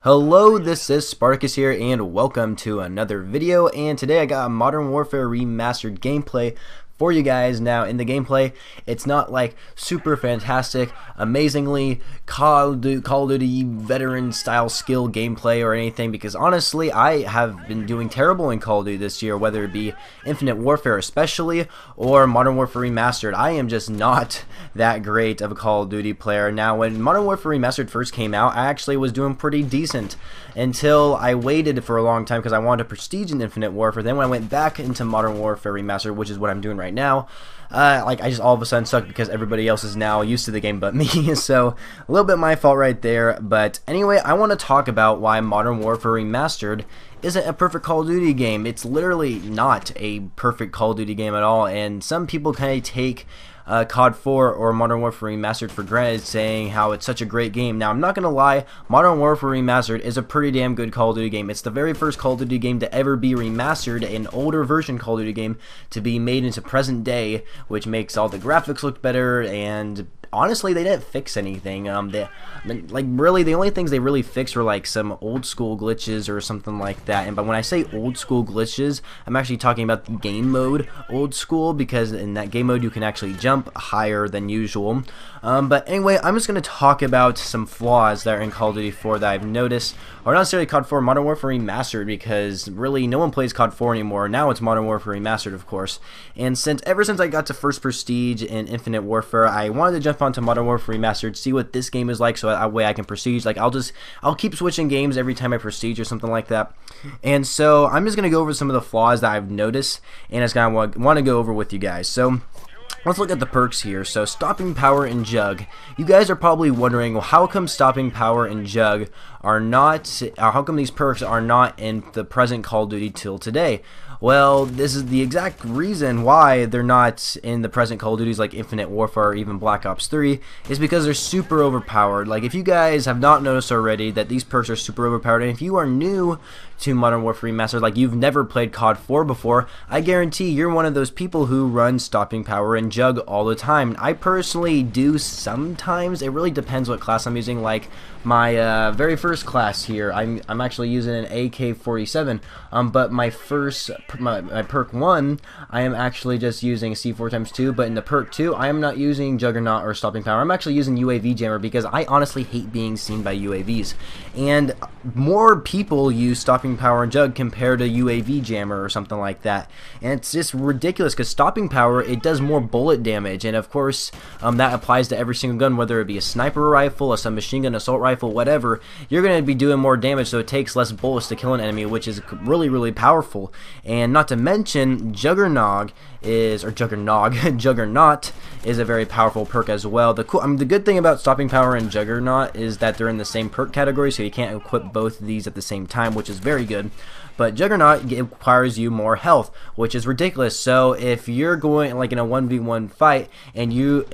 Hello, this is Spartacus here, and welcome to another video. And today I got a Modern Warfare Remastered gameplay for you guys. Now, in the gameplay, it's not like super fantastic, amazingly Call of Duty veteran style skill gameplay or anything, because honestly, I have been doing terrible in Call of Duty this year, whether it be Infinite Warfare especially or Modern Warfare Remastered. I am just not that great of a Call of Duty player. Now, when Modern Warfare Remastered first came out, I actually was doing pretty decent until I waited for a long time because I wanted to prestige in Infinite Warfare. Then when I went back into Modern Warfare Remastered, which is what I'm doing right now, I just all of a sudden sucked because everybody else is now used to the game but me. So a little bit my fault right there. But anyway, I want to talk about why Modern Warfare Remastered isn't a perfect Call of Duty game. It's literally not a perfect Call of Duty game at all, and some people kind of take COD 4 or Modern Warfare Remastered for granted, saying how it's such a great game. Now, I'm not going to lie, Modern Warfare Remastered is a pretty damn good Call of Duty game. It's the very first Call of Duty game to ever be remastered, an older version Call of Duty game to be made into present day, which makes all the graphics look better, and honestly, they didn't fix anything. Really, the only things they really fixed were like some old school glitches or something like that. But when I say old school glitches, I'm actually talking about the game mode old school, because in that game mode you can actually jump higher than usual. But anyway, I'm just going to talk about some flaws that are in Call of Duty 4 that I've noticed, or not necessarily COD 4, Modern Warfare Remastered, because really no one plays COD 4 anymore. Now it's Modern Warfare Remastered, of course. And ever since I got to First Prestige in Infinite Warfare, I wanted to jump onto Modern Warfare Remastered, see what this game is like, so that way I can prestige. Like I'll keep switching games every time I prestige or something like that. And so I'm just going to go over some of the flaws that I've noticed, and I just kind of want to go over with you guys. So let's look at the perks here. So stopping power and jug. You guys are probably wondering, well, how come stopping power and jug are not, how come these perks are not in the present Call of Duty till today? Well, this is the exact reason why they're not in the present Call of Duties like Infinite Warfare or even Black Ops 3, is because they're super overpowered. Like, if you guys have not noticed already that these perks are super overpowered, and if you are new to Modern Warfare Remastered, like you've never played COD 4 before, I guarantee you're one of those people who run stopping power and jug all the time. I personally do sometimes. It really depends what class I'm using. Like my very first class here, I'm actually using an AK-47, but my perk 1, I am actually just using C4x2, but in the perk 2, I am not using Juggernaut or Stopping Power. I'm actually using UAV Jammer because I honestly hate being seen by UAVs. And more people use Stopping Power and Jug compared to UAV Jammer or something like that. And it's just ridiculous because Stopping Power, it does more bullet damage, and of course that applies to every single gun, whether it be a sniper rifle, a submachine gun, assault rifle, whatever. You're going to be doing more damage, so it takes less bullets to kill an enemy, which is really, really powerful. And not to mention, Juggernaut is a very powerful perk as well. The good thing about Stopping Power and Juggernaut is that they're in the same perk category, so you can't equip both of these at the same time, which is very good. But Juggernaut requires you more health, which is ridiculous. So if you're going like in a 1v1 fight and you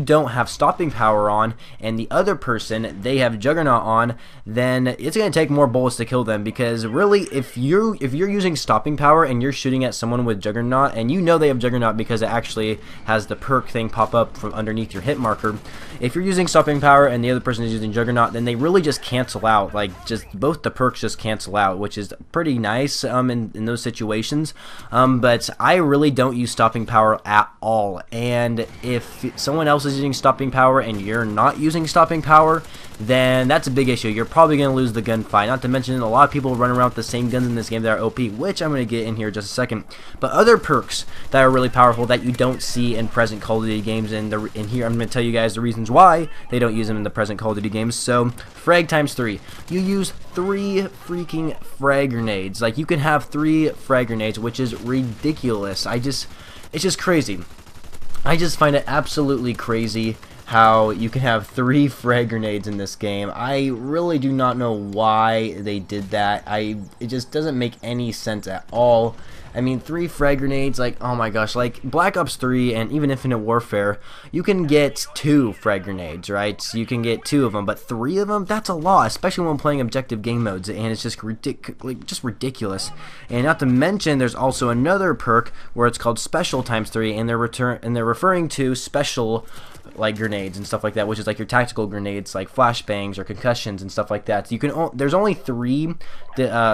don't have Stopping Power on, and the other person, they have Juggernaut on, then it's going to take more bullets to kill them, because really if you're using Stopping Power and you're shooting at someone with Juggernaut, and you know they have Juggernaut because it actually has the perk thing pop up from underneath your hit marker, if you're using Stopping Power and the other person is using Juggernaut, then they really just cancel out. Like, just both the perks just cancel out, which is pretty nice in those situations. But I really don't use Stopping Power at all, and if someone else is using Stopping Power and you're not using Stopping Power, then that's a big issue. You're probably going to lose the gunfight. Not to mention, a lot of people run around with the same guns in this game that are OP, which I'm going to get in here in just a second. But other perks that are really powerful that you don't see in present Call of Duty games, and here I'm going to tell you guys the reasons why they don't use them in the present Call of Duty games. So, frag times 3. You use 3 freaking frag grenades. Like, you can have 3 frag grenades, which is ridiculous. It's just crazy. I just find it absolutely crazy how you can have 3 frag grenades in this game. I really do not know why they did that. It just doesn't make any sense at all. I mean, 3 frag grenades, like, oh my gosh, like Black Ops 3 and even Infinite Warfare, you can get 2 frag grenades, right? So you can get 2 of them, but 3 of them, that's a lot, especially when playing objective game modes, and it's just ridiculous. And not to mention, there's also another perk where it's called Special times 3, and they're referring to special like grenades and stuff like that, which is like your tactical grenades, like flashbangs or concussions and stuff like that. So you can there's only 3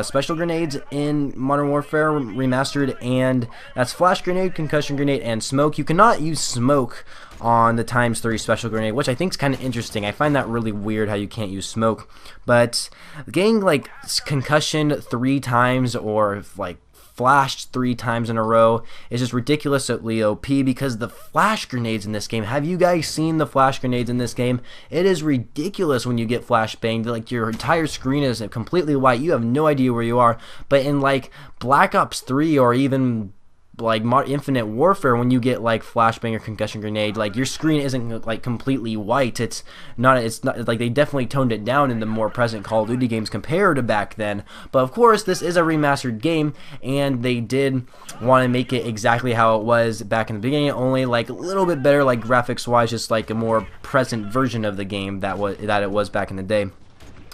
special grenades in Modern Warfare Remastered, and that's flash grenade, concussion grenade, and smoke. You cannot use smoke on the ×3 special grenade, which I think is kind of interesting. I find that really weird how you can't use smoke, but getting like concussion 3 times or like flashed 3 times in a row is just ridiculously OP, because the flash grenades in this game, have you guys seen the flash grenades in this game? It is ridiculous when you get flash banged. Like, your entire screen is completely white, you have no idea where you are. But in like Black Ops 3 or even like Infinite Warfare, when you get like flashbang or concussion grenade, like your screen isn't like completely white. It's not like, they definitely toned it down in the more present Call of Duty games compared to back then. But of course, this is a remastered game, and they did want to make it exactly how it was back in the beginning, only like a little bit better, like graphics wise, just like a more present version of the game that it was back in the day.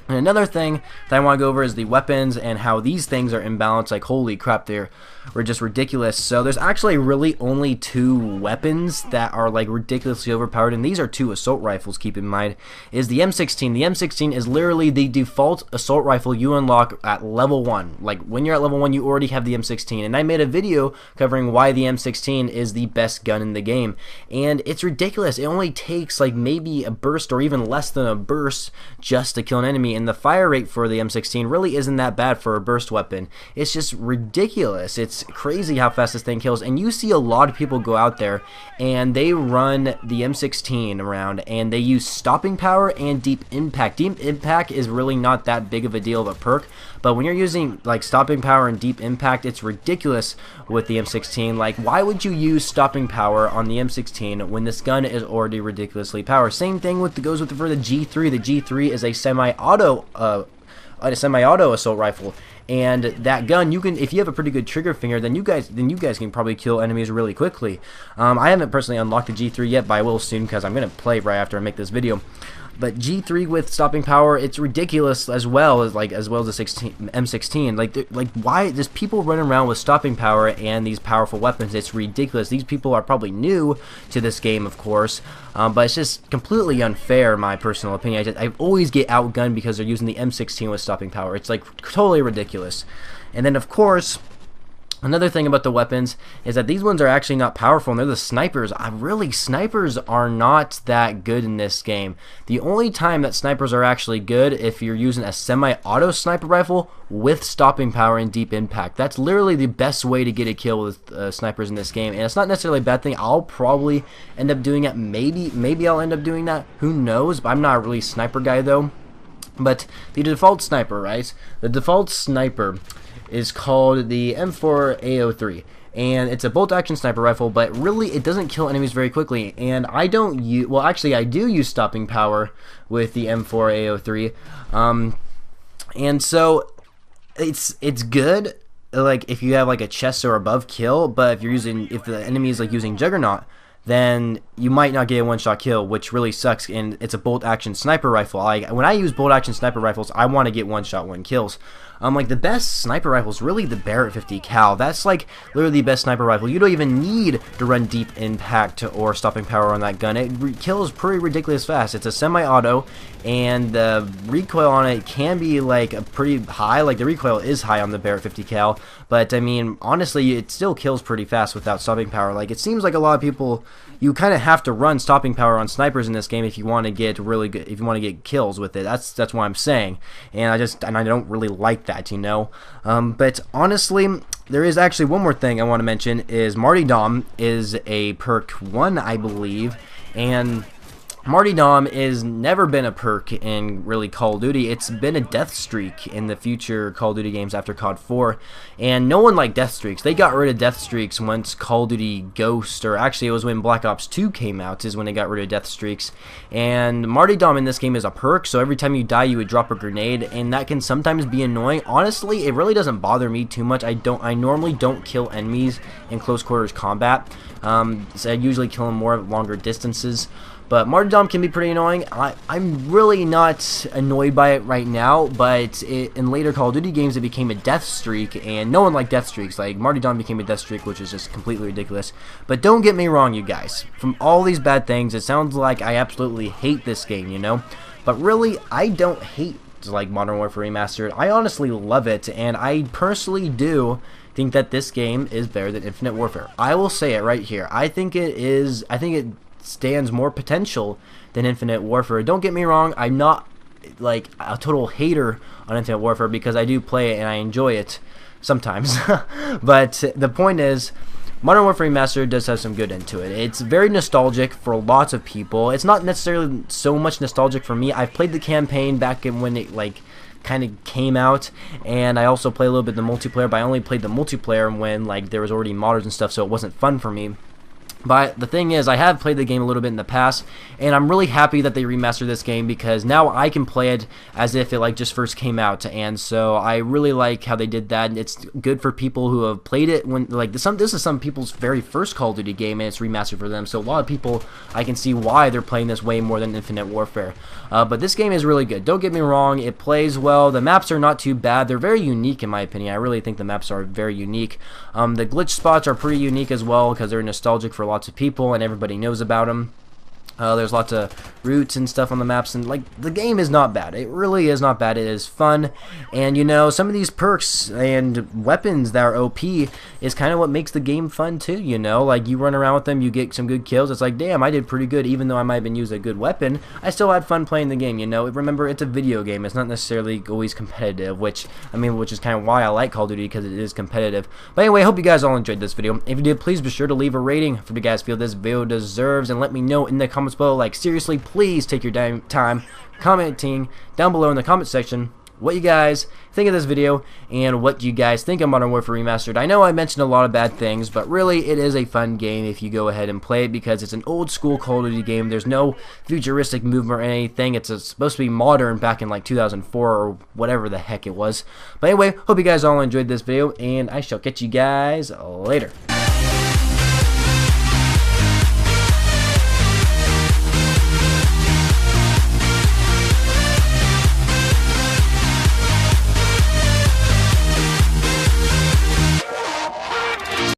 And another thing that I want to go over is the weapons and how these things are imbalanced. Like, holy crap, they're just ridiculous. So there's actually really only 2 weapons that are like ridiculously overpowered, and these are 2 assault rifles, keep in mind. Is the M16. The M16 is literally the default assault rifle you unlock at level 1. Like, when you're at level 1, you already have the M16, and I made a video covering why the M16 is the best gun in the game, and it's ridiculous. It only takes like maybe a burst or even less than a burst just to kill an enemy, and the fire rate for the M16 really isn't that bad for a burst weapon. It's just ridiculous. It's crazy how fast this thing kills, and you see a lot of people go out there and they run the M16 around and they use stopping power and deep impact. Deep impact is really not that big of a deal of a perk, but when you're using like stopping power and deep impact, it's ridiculous with the M16. Like, why would you use stopping power on the M16 when this gun is already ridiculously powered? Same thing for the G3. The G3 is a semi-auto assault rifle, and that gun, you can, if you have a pretty good trigger finger, then you guys can probably kill enemies really quickly. I haven't personally unlocked the G3 yet, but I will soon, because I'm gonna play right after I make this video. But G3 with stopping power, it's ridiculous as well as the M16. Like why does people run around with stopping power and these powerful weapons? It's ridiculous. These people are probably new to this game, of course, but it's just completely unfair, in my personal opinion. I always get outgunned because they're using the M16 with stopping power. It's like totally ridiculous. And then, of course, another thing about the weapons is that these ones are actually not powerful, and they're the snipers. Really, snipers are not that good in this game. The only time that snipers are actually good if you're using a semi-auto sniper rifle with stopping power and deep impact. That's literally the best way to get a kill with snipers in this game, and it's not necessarily a bad thing. I'll probably end up doing it. Maybe I'll end up doing that. Who knows? But I'm not a really sniper guy, though. But the default sniper, right? The default sniper is called the M4A03, and it's a bolt action sniper rifle, but really it doesn't kill enemies very quickly. And I don't use, well, actually I do use stopping power with the M4A03, and so it's good like if you have like a chest or above kill, but if the enemy is like using Juggernaut, then you might not get a one-shot kill, which really sucks. And it's a bolt-action sniper rifle. When I use bolt-action sniper rifles, I want to get one-shot one kills. Like the best sniper rifle is really the Barrett 50 cal. That's like literally the best sniper rifle. You don't even need to run deep impact or stopping power on that gun. It kills pretty ridiculous fast. It's a semi-auto, and the recoil on it can be like a pretty high. Like the recoil is high on the Barrett 50 cal, but I mean honestly, it still kills pretty fast without stopping power. Like it seems like a lot of people, you kind of have to run stopping power on snipers in this game if you want to get really good, if you want to get kills with it. That's what I'm saying, and I don't really like that, you know. But honestly, there is actually one more thing I want to mention. Is Marty Dom is a perk 1, I believe, and Marty Dom has never been a perk in really Call of Duty. It's been a death streak in the future Call of Duty games after COD 4, and no one liked death streaks. They got rid of death streaks once Call of Duty Ghost, or actually it was when Black Ops 2 came out, is when they got rid of death streaks. And Marty Dom in this game is a perk, so every time you die you would drop a grenade, and that can sometimes be annoying. Honestly, it really doesn't bother me too much. I normally don't kill enemies in close quarters combat, so I usually kill them more at longer distances. But martyrdom can be pretty annoying. I'm really not annoyed by it right now, but in later Call of Duty games it became a death streak, and no one liked death streaks. Like, martyrdom became a death streak, which is just completely ridiculous. But don't get me wrong, you guys. From all these bad things, it sounds like I absolutely hate this game, you know? But really, I don't hate like Modern Warfare Remastered. I honestly love it, and I personally do think that this game is better than Infinite Warfare. I will say it right here. I think it is. I think it stands more potential than Infinite Warfare. Don't get me wrong, I'm not like a total hater on Infinite Warfare because I do play it and I enjoy it sometimes. But the point is, Modern Warfare Remastered does have some good into it. It's very nostalgic for lots of people. It's not necessarily so much nostalgic for me. I've played the campaign back in when it like kind of came out, and I also play a little bit of the multiplayer, but I only played the multiplayer when like there was already modders and stuff, so it wasn't fun for me. But the thing is, I have played the game a little bit in the past, and I'm really happy that they remastered this game because now I can play it as if it like just first came out, and so I really like how they did that. It's good for people who have played it when like this is some people's very first Call of Duty game, and it's remastered for them. So a lot of people, I can see why they're playing this way more than Infinite Warfare. But this game is really good. Don't get me wrong, it plays well. The maps are not too bad. They're very unique in my opinion. I really think the maps are very unique. The glitch spots are pretty unique as well because they're nostalgic for lots of people and everybody knows about them. There's lots of routes and stuff on the maps, and like the game is not bad. It really is not bad. It is fun, and you know, some of these perks and weapons that are OP is kind of what makes the game fun too. You know, like you run around with them, you get some good kills. It's like, damn, I did pretty good, even though I might have been using a good weapon. I still had fun playing the game. You know, remember, it's a video game. It's not necessarily always competitive, which is kind of why I like Call of Duty, because it is competitive. But anyway, I hope you guys all enjoyed this video. If you did, please be sure to leave a rating for the guys feel this video deserves, and let me know in the comments below. Like, seriously, please take your time commenting down below in the comment section what you guys think of this video and what you guys think of Modern Warfare Remastered. I know I mentioned a lot of bad things, but really it is a fun game if you go ahead and play it, because it's an old school Call of Duty game. There's no futuristic movement or anything. It's supposed to be modern back in like 2004 or whatever the heck it was. But anyway, hope you guys all enjoyed this video, and I shall catch you guys later.